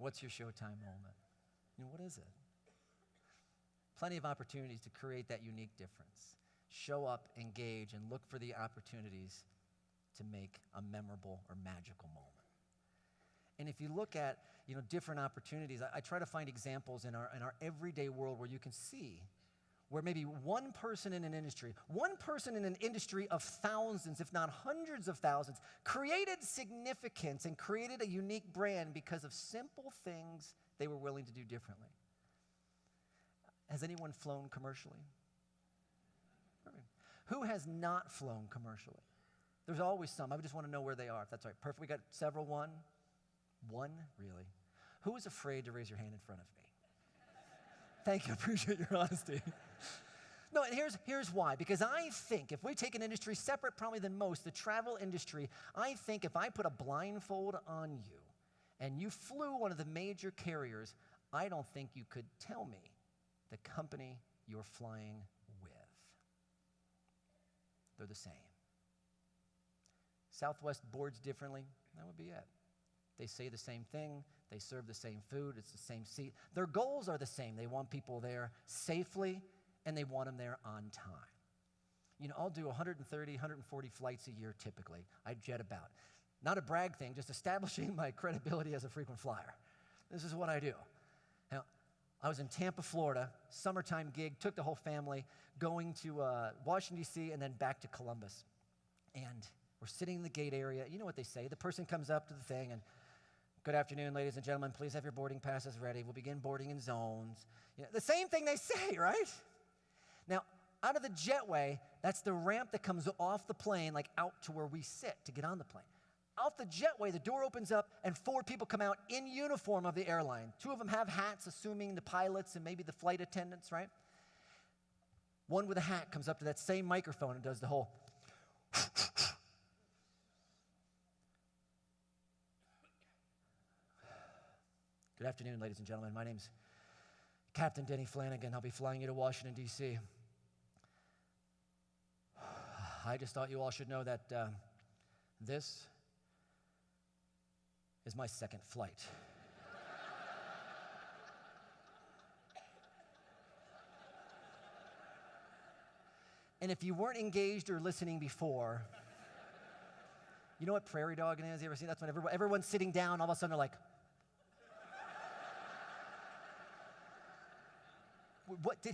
What's your showtime moment? What is it? Plenty of opportunities to create that unique difference. Show up, engage, and look for the opportunities to make a memorable or magical moment. And if you look at different opportunities, I try to find examples in our everyday world where you can see where maybe one person in an industry of thousands, if not hundreds of thousands, created significance and created a unique brand because of simple things they were willing to do differently. Has anyone flown commercially? Who has not flown commercially? There's always some. I just want to know where they are, if that's all right. Perfect. We got several. One? Really? Who is afraid to raise your hand in front of me? Thank you. I appreciate your honesty. No, and here's why. Because I think if we take an industry separate probably than most, the travel industry, I think if I put a blindfold on you and you flew one of the major carriers, I don't think you could tell me the company you're flying with. They're the same. Southwest boards differently, that would be it. They say the same thing. They serve the same food. It's the same seat. Their goals are the same. They want people there safely, and they want them there on time. I'll do 130, 140 flights a year typically. I jet about. Not a brag thing, just establishing my credibility as a frequent flyer. This is what I do. Now, I was in Tampa, Florida, summertime gig, took the whole family, going to Washington, D.C., and then back to Columbus. And we're sitting in the gate area. You know what they say. The person comes up to the thing and, good afternoon, ladies and gentlemen. Please have your boarding passes ready. We'll begin boarding in zones. The same thing they say, right? Now, out of the jetway, that's the ramp that comes off the plane, like out to where we sit to get on the plane. Out the jetway, the door opens up, and 4 people come out in uniform of the airline. 2 of them have hats, assuming the pilots and maybe the flight attendants, right? One with a hat comes up to that same microphone and does the whole Good afternoon, ladies and gentlemen. My name's Captain Denny Flanagan. I'll be flying you to Washington, D.C. I just thought you all should know that this is my second flight. And if you weren't engaged or listening before, you know what prairie dogging is? You ever seen that? That's when everyone's sitting down, all of a sudden they're like, what? And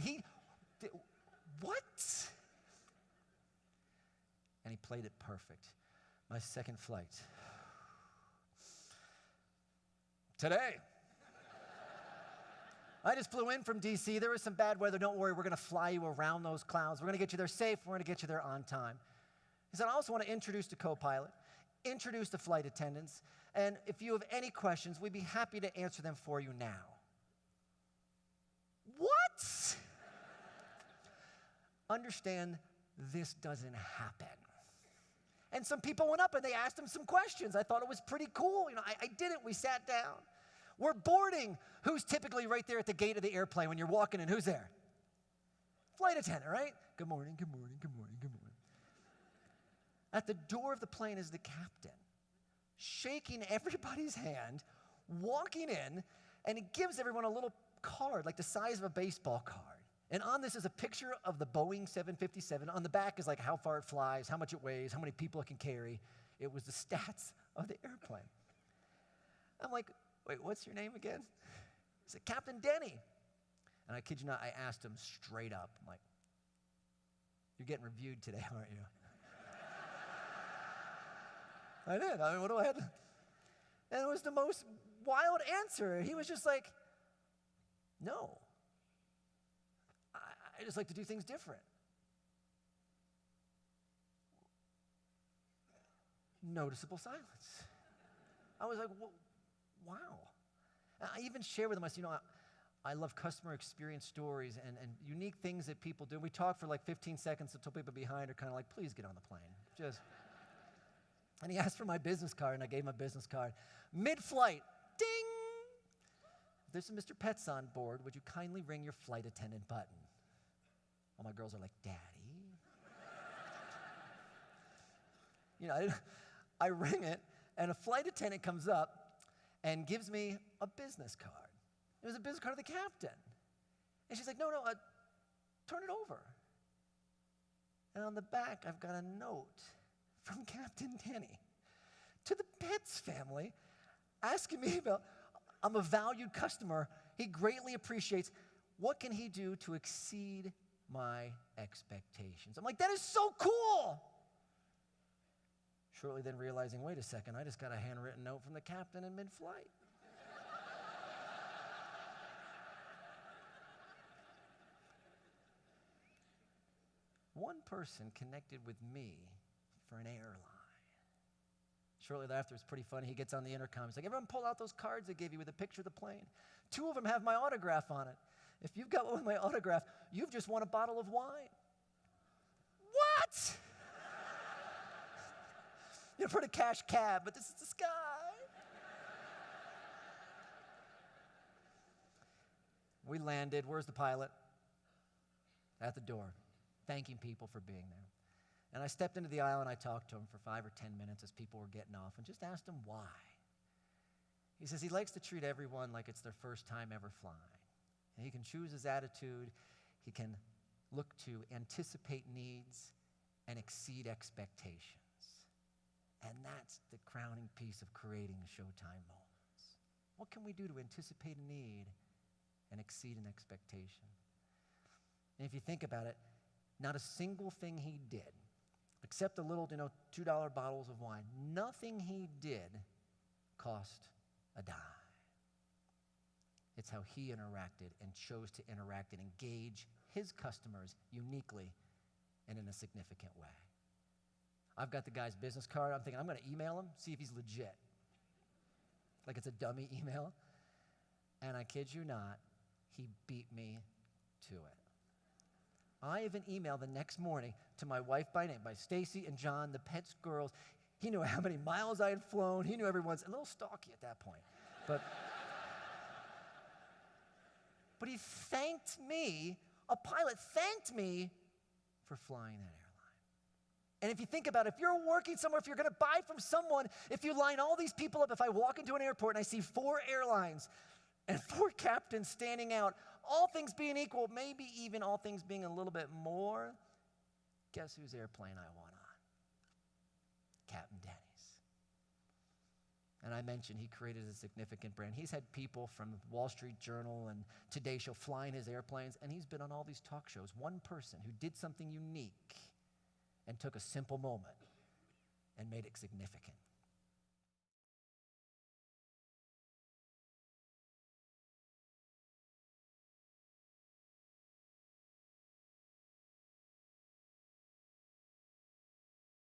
he played it perfect. My second flight. Today. I just flew in from D.C. There was some bad weather. Don't worry, we're going to fly you around those clouds. We're going to get you there safe. We're going to get you there on time. He said, I also want to introduce the co-pilot, introduce the flight attendants, and if you have any questions, we'd be happy to answer them for you now. What? Understand, this doesn't happen. And some people went up and they asked him some questions. I thought it was pretty cool. I did it. We sat down. We're boarding. Who's typically right there at the gate of the airplane when you're walking in? Who's there? Flight attendant, right? Good morning, good morning, good morning, good morning. At the door of the plane is the captain, shaking everybody's hand, walking in, and he gives everyone a little card, like the size of a baseball card. And on this is a picture of the Boeing 757. On the back is like how far it flies, how much it weighs, how many people it can carry. It was the stats of the airplane. I'm like, wait, what's your name again? He said, Captain Denny. And I kid you not, I asked him straight up. I'm like, you're getting reviewed today, aren't you? I did. I mean, what do I have to? And it was the most wild answer. He was just like, no. I just like to do things different. Noticeable silence. I was like, wow. And I even share with him, I said, I love customer experience stories and unique things that people do. We talk for like 15 seconds until people behind are kind of like, please get on the plane. And he asked for my business card, and I gave him a business card. Mid-flight, ding! There's a Mr. Petz on board. Would you kindly ring your flight attendant button? All my girls are like, Daddy? I ring it, and a flight attendant comes up, and gives me a business card. It was a business card of the captain. And she's like, no, turn it over. And on the back, I've got a note from Captain Denny to the Petz family asking me about, I'm a valued customer. He greatly appreciates, what can he do to exceed my expectations? I'm like, that is so cool. Shortly then realizing, wait a second, I just got a handwritten note from the captain in mid-flight. One person connected with me for an airline. Shortly thereafter, it's pretty funny. He gets on the intercom. He's like, everyone pull out those cards they gave you with a picture of the plane. 2 of them have my autograph on it. If you've got one with my autograph, you've just won a bottle of wine. What? You've heard of cash cab, but this is the sky. We landed. Where's the pilot? At the door, thanking people for being there. And I stepped into the aisle and I talked to him for 5 or 10 minutes as people were getting off and just asked him why. He says he likes to treat everyone like it's their first time ever flying. And he can choose his attitude. He can look to anticipate needs and exceed expectations. And that's the crowning piece of creating Showtime moments. What can we do to anticipate a need and exceed an expectation? And if you think about it, not a single thing he did, except the little, $2 bottles of wine, nothing he did cost a dime. It's how he interacted and chose to interact and engage his customers uniquely and in a significant way. I've got the guy's business card. I'm thinking, I'm going to email him, see if he's legit. Like it's a dummy email. And I kid you not, he beat me to it. I have an email the next morning to my wife by name, by Stacy and John, the Petz girls. He knew how many miles I had flown. He knew everyone's a little stalky at that point. But he thanked me, a pilot thanked me for flying that airline. And if you think about it, if you're working somewhere, if you're going to buy from someone, if you line all these people up, if I walk into an airport and I see 4 airlines and 4 captains standing out, all things being equal, maybe even all things being a little bit more, guess whose airplane I want on? Captain Denny's. And I mentioned he created a significant brand. He's had people from Wall Street Journal and Today Show flying his airplanes, and he's been on all these talk shows. One person who did something unique and took a simple moment and made it significant.